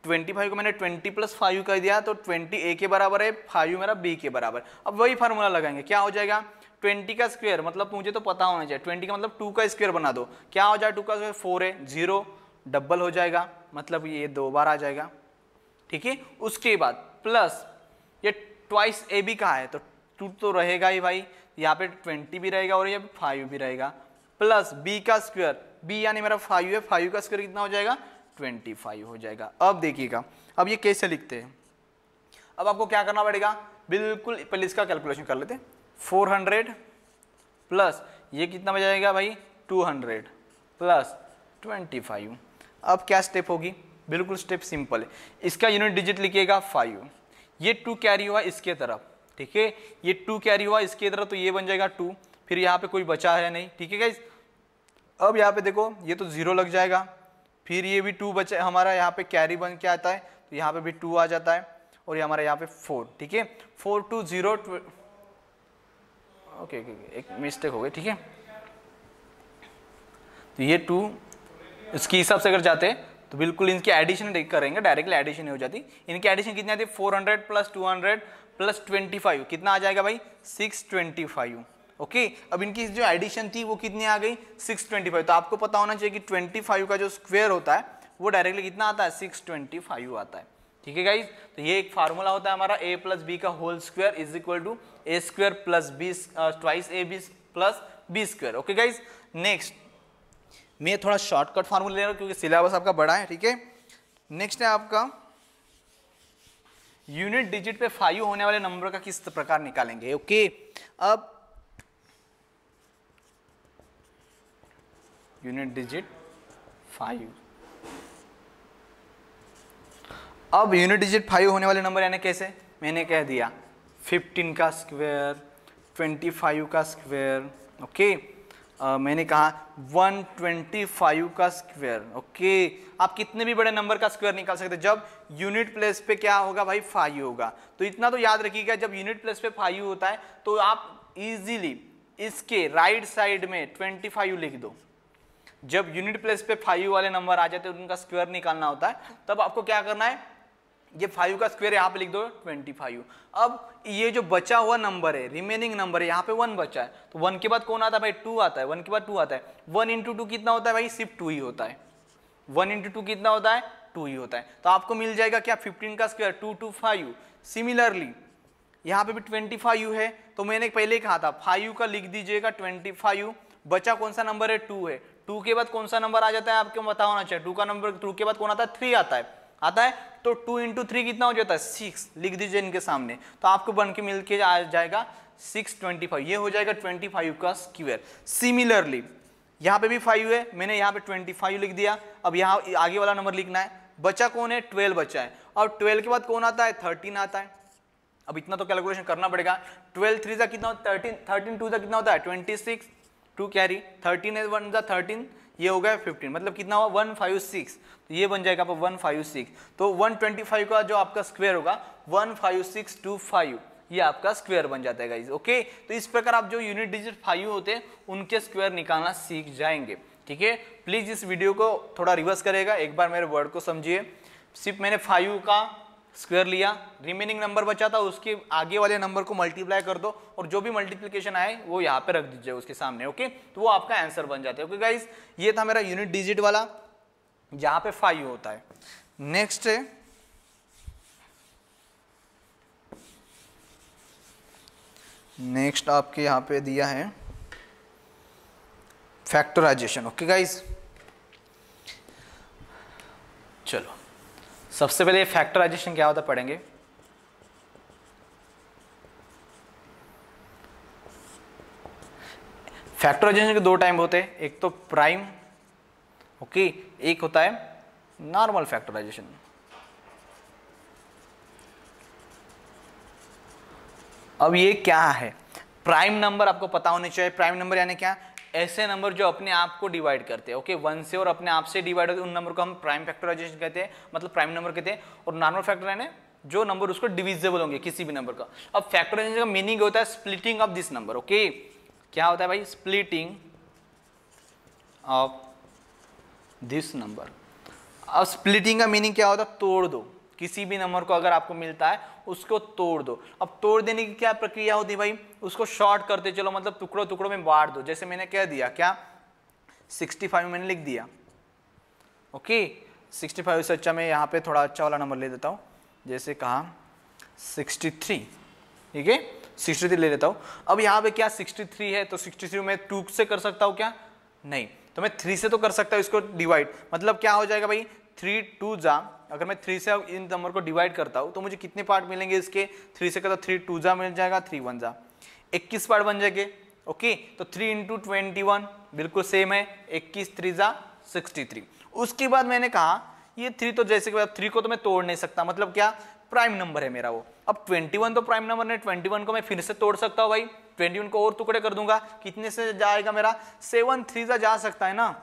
25 को मैंने 20 + 5 कर दिया, तो 20 a के बराबर है, 5 मेरा b के बराबर। अब वही फार्मूला लगाएंगे, क्या हो जाएगा, 20 का स्क्वायर, मतलब मुझे तो पता होना चाहिए, 20 का मतलब 2 का स्क्वायर बना दो, क्या हो जाएगा, 2 का स्क्वायर 4 है, 0 डबल हो जाएगा, मतलब ये 2 बार आ जाएगा। ठीक है, उसके बाद प्लस ये ट्वाइस ए बी कहाँ है, तो 2 तो रहेगा ही भाई, यहाँ पे 20 भी रहेगा और ये 5 भी रहेगा, प्लस b का स्क्वायर, b यानी मेरा 5 है, 5 का स्क्वायर कितना हो जाएगा, 25 हो जाएगा। अब देखिएगा, अब ये कैसे लिखते हैं, अब आपको क्या करना पड़ेगा, बिल्कुल पहले इसका कैलकुलेशन कर लेते हैं। 400 प्लस ये कितना बच जाएगा भाई, 200 प्लस 25। अब क्या स्टेप होगी, बिल्कुल स्टेप सिंपल है, इसका यूनिट डिजिट लिखिएगा 5, ये 2 कैरी हुआ इसके तरफ, ठीक है, ये 2 कैरी हुआ इसके तरफ, तो ये बन जाएगा 2, फिर यहाँ पे कोई बचा है नहीं। ठीक है गाइस, अब यहाँ पे देखो ये तो 0 लग जाएगा, फिर ये भी 2 बचा हमारा, यहाँ पे कैरी बन के आता है, तो यहाँ पे भी 2 आ जाता है, और ये हमारा यहाँ पे 4। ठीक है, 4 2 0 ओके, एक मिस्टेक हो गई। ठीक है, तो ये 2 इसके हिसाब से अगर जाते तो बिल्कुल इनकी एडिशन करेंगे, डायरेक्टली एडिशन हो जाती। इनकी एडिशन कितनी आती है, 400 प्लस 200 प्लस 25, कितना आ जाएगा भाई 625। ओके, अब इनकी जो एडिशन थी वो कितनी आ गई 625। तो आपको पता होना चाहिए कि 25 का जो स्क्वायर होता है वो डायरेक्टली कितना आता है 625 आता है। ठीक है गाइज, तो ये एक फार्मूला होता है हमारा a प्लस बी का whole square is equal to A square plus B twice A B plus B square. Okay guys, next मैं थोड़ा शॉर्टकट फार्मूला ले रहा हूँ क्योंकि सिलेबस आपका बड़ा है। ठीक है, नेक्स्ट है आपका यूनिट डिजिट पे 5 होने वाले नंबर का किस प्रकार निकालेंगे। ओके, अब यूनिट डिजिट 5, अब यूनिट डिजिट 5 होने वाले नंबर यानी कैसे, मैंने कह दिया 15 का स्क्वायर, 25 का स्क्वायर। ओके, मैंने कहा 125 का स्क्वायर। ओके, आप कितने भी बड़े नंबर का स्क्वायर निकाल सकते हैं जब यूनिट प्लेस पे क्या होगा भाई 5 होगा। तो इतना तो याद रखिएगा, जब यूनिट प्लेस पे 5 होता है तो आप इजीली इसके राइट साइड में 25 लिख दो। जब यूनिट प्लेस पे 5 वाले नंबर आ जाते हैं उनका स्क्वायर निकालना होता है, तब आपको क्या करना है, ये 5 का स्क्वायर यहाँ पे लिख दो 25। अब ये जो बचा हुआ नंबर है, रिमेनिंग नंबर है, यहाँ पे 1 बचा है, तो 1 के बाद कौन आता है भाई 2 आता है, 1 के बाद 2 आता है। 1 इंटू 2 कितना होता है भाई, सिर्फ 2 ही होता है। 1 इंटू 2 कितना होता है, 2 ही होता है। तो आपको मिल जाएगा क्या 15 का स्क्वायर 225। सिमिलरली यहाँ पे भी 25 है, तो मैंने पहले कहा था 5 का लिख दीजिएगा 25। बचा कौन सा नंबर है 2 है, 2 के बाद कौन सा नंबर आ जाता है आपको पता होना चाहिए। 2 का नंबर 2 के बाद कौन आता है 3 आता है। तो 2 इंटू 3 कितना हो जाता है 6, लिख दीजिए इनके सामने, तो आपको बन के मिल के आ जाएगा 625। ये हो जाएगा 25 का स्क्वायर। सिमिलरली यहाँ पे भी 5 है, मैंने यहाँ पे 25 लिख दिया। अब यहाँ आगे वाला नंबर लिखना है, बचा कौन है 12 बचा है, और 12 के बाद कौन आता है 13 आता है। अब इतना तो कैलकुलेशन करना पड़ेगा। 12 3 कितना होता है 13, 13 2 कितना होता है 26, 2 कैरी, 13 है 1 13, ये हो गया 15, मतलब कितना हुआ 156। तो ये बन जाएगा आपका 156। तो 125 का जो आपका स्क्वायर होगा 15625, ये आपका स्क्वायर बन जाता है गाइस। ओके, तो इस प्रकार आप जो यूनिट डिजिट 5 होते हैं उनके स्क्वायर निकालना सीख जाएंगे। ठीक है, प्लीज इस वीडियो को थोड़ा रिवर्स करेगा, एक बार मेरे वर्ड को समझिए। सिर्फ मैंने 5 का स्क्वायर लिया, रिमेनिंग नंबर बचा था उसके आगे वाले नंबर को मल्टीप्लाई कर दो, और जो भी मल्टीप्लिकेशन आए वो यहाँ पे रख दीजिए उसके सामने। ओके, तो वो आपका आंसर बन जाता है। ओके गाइस, ये था मेरा यूनिट डिजिट वाला जहाँ पे 5 होता है। नेक्स्ट है आपके यहाँ पे दिया है फैक्टराइजेशन। ओके गाइस, चलो सबसे पहले फैक्टराइजेशन क्या होता है पढ़ेंगे। फैक्टराइजेशन के 2 टाइप होते हैं, एक तो प्राइम, ओके, एक होता है नॉर्मल फैक्टराइजेशन। अब ये क्या है, प्राइम नंबर आपको पता होने चाहिए। प्राइम नंबर यानी क्या, ऐसे नंबर जो अपने आप को डिवाइड करते हैं। ओके, 1 से और अपने आप से डिवाइड होते हैं उन नंबर को हम प्राइम फैक्टराइजेशन कहते हैं, मतलब प्राइम नंबर कहते हैं। और नॉर्मल फैक्टर यानी जो नंबर उसको डिविजिबल होंगे किसी भी नंबर का। अब फैक्टराइजेशन का मीनिंग होता है splitting of this number. Okay, क्या होता है भाई, स्प्लिटिंग ऑफ दिस नंबर। अब स्प्लिटिंग का मीनिंग क्या होता है, तोड़ दो। किसी भी नंबर को अगर आपको मिलता है उसको तोड़ दो। अब तोड़ देने की क्या प्रक्रिया होती है भाई, उसको शॉर्ट करते चलो, मतलब टुकड़ों टुकड़ों में बांट दो। जैसे मैंने कह दिया क्या 65 मैंने लिख दिया। ओके, 65 से अच्छा मैं यहाँ पे थोड़ा अच्छा वाला नंबर ले देता हूँ, जैसे कहा 63। ठीक है, 63 ले लेता हूँ। अब यहाँ पे क्या 63 है, तो 63 में 2 से कर सकता हूँ क्या, नहीं, तो मैं 3 से तो कर सकता हूँ इसको डिवाइड। मतलब क्या हो जाएगा भाई 3 2 जा, अगर मैं 3 से इन नंबर को डिवाइड करता हूँ तो मुझे कितने पार्ट मिलेंगे इसके, 3 से करता 3 2 जा मिल जाएगा, 3 1 जा 21 पार्ट बन जाएंगे। ओके, तो 3 इंटू 21 बिल्कुल सेम है, 21 3 जा 63। उसके बाद मैंने कहा ये 3 तो जैसे कि 3 को तो मैं तोड़ नहीं सकता, मतलब क्या प्राइम नंबर है मेरा वो। अब 21 तो प्राइम नंबर है, 21 को मैं फिर से तोड़ सकता हूँ भाई, 21 को और टुकड़े कर दूंगा, कितने से जाएगा मेरा 7 3 जा सकता है ना,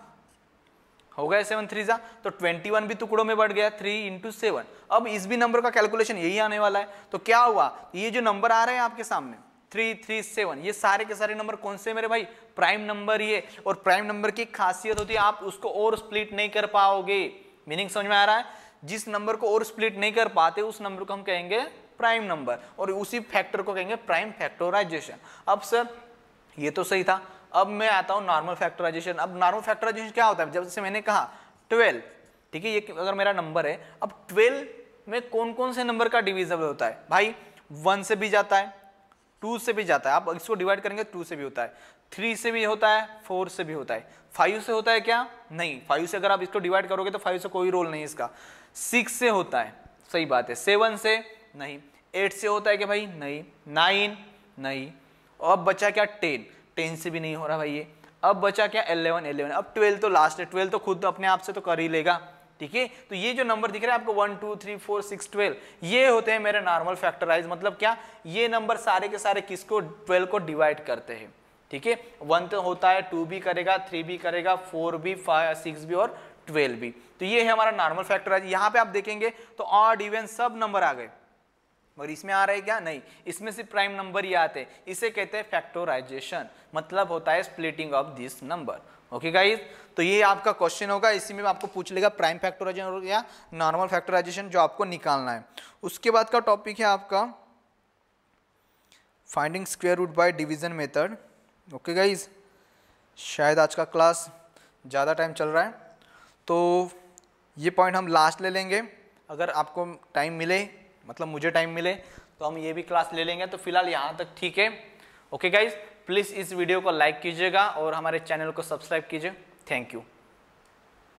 हो गया 7 3 जा, तो 21 भी टुकड़ों में बढ़ गया 3 इंटू 7। अब इस भी नंबर का कैलकुलेशन यही आने वाला है। तो क्या हुआ, ये जो नंबर आ रहे हैं आपके सामने 3 3 7, ये सारे के सारे नंबर कौन से मेरे भाई, प्राइम नंबर ही है। और प्राइम नंबर की खासियत होती है आप उसको और स्प्लिट नहीं कर पाओगे। मीनिंग समझ में आ रहा है, जिस नंबर को और स्प्लिट नहीं कर पाते उस नंबर को हम कहेंगे प्राइम नंबर, और उसी फैक्टर को कहेंगे प्राइम फैक्टराइजेशन। अब सर ये तो सही था, अब मैं आता हूँ नॉर्मल फैक्टराइजेशन। अब नॉर्मल फैक्टराइजेशन क्या होता है, जब से मैंने कहा 12, ठीक है, ये अगर मेरा नंबर है, अब 12 में कौन कौन से नंबर का डिविजिबल होता है भाई, 1 से भी जाता है, 2 से भी जाता है, आप इसको डिवाइड करेंगे 2 से भी होता है, 3 से भी होता है, 4 से भी होता है, 5 से होता है क्या, नहीं, 5 से अगर आप इसको डिवाइड करोगे तो 5 से कोई रोल नहीं इसका, 6 से होता है, सही बात है, 7 से नहीं, 8 से होता है क्या भाई, नहीं, 9 नहीं, अब बचा क्या 10 से भी नहीं हो रहा भाई ये, अब बचा क्या 11, अब 12 तो लास्ट है, 12 तो खुद अपने आप से तो कर ही लेगा, ठीक है। तो ये जो नंबर दिख रहा है आपको 1 2 3 4 6 12, ये होते हैं मेरे नॉर्मल फैक्टराइज, मतलब क्या, ये नंबर सारे के सारे किसको, 12 को डिवाइड करते हैं, ठीक है। 1 तो होता है, 2 भी करेगा, 3 भी करेगा, 4 भी, 5 6 भी और 12 भी, तो ये है हमारा नॉर्मल फैक्टराइज। यहाँ पे आप देखेंगे तो ऑड इवन सब नंबर आ गए, मगर इसमें आ रहा है क्या, नहीं, इसमें सिर्फ प्राइम नंबर ही आते हैं, इसे कहते हैं फैक्टराइजेशन, मतलब होता है splitting of this number. Okay guys, तो ये आपका क्वेश्चन होगा, इसी में आपको पूछ लेगा प्राइम फैक्टराइजेशन या नॉर्मल फैक्टराइजेशन, जो आपको निकालना है। उसके बाद का टॉपिक है आपका finding square root by division method. Okay guys, शायद आज का क्लास ज़्यादा टाइम चल रहा है, तो ये पॉइंट हम लास्ट ले लेंगे, अगर आपको टाइम मिले, मतलब मुझे टाइम मिले तो हम ये भी क्लास ले लेंगे, तो फिलहाल यहाँ तक ठीक है। ओके गाइज, प्लीज़ इस वीडियो को लाइक कीजिएगा और हमारे चैनल को सब्सक्राइब कीजिए। Thank you.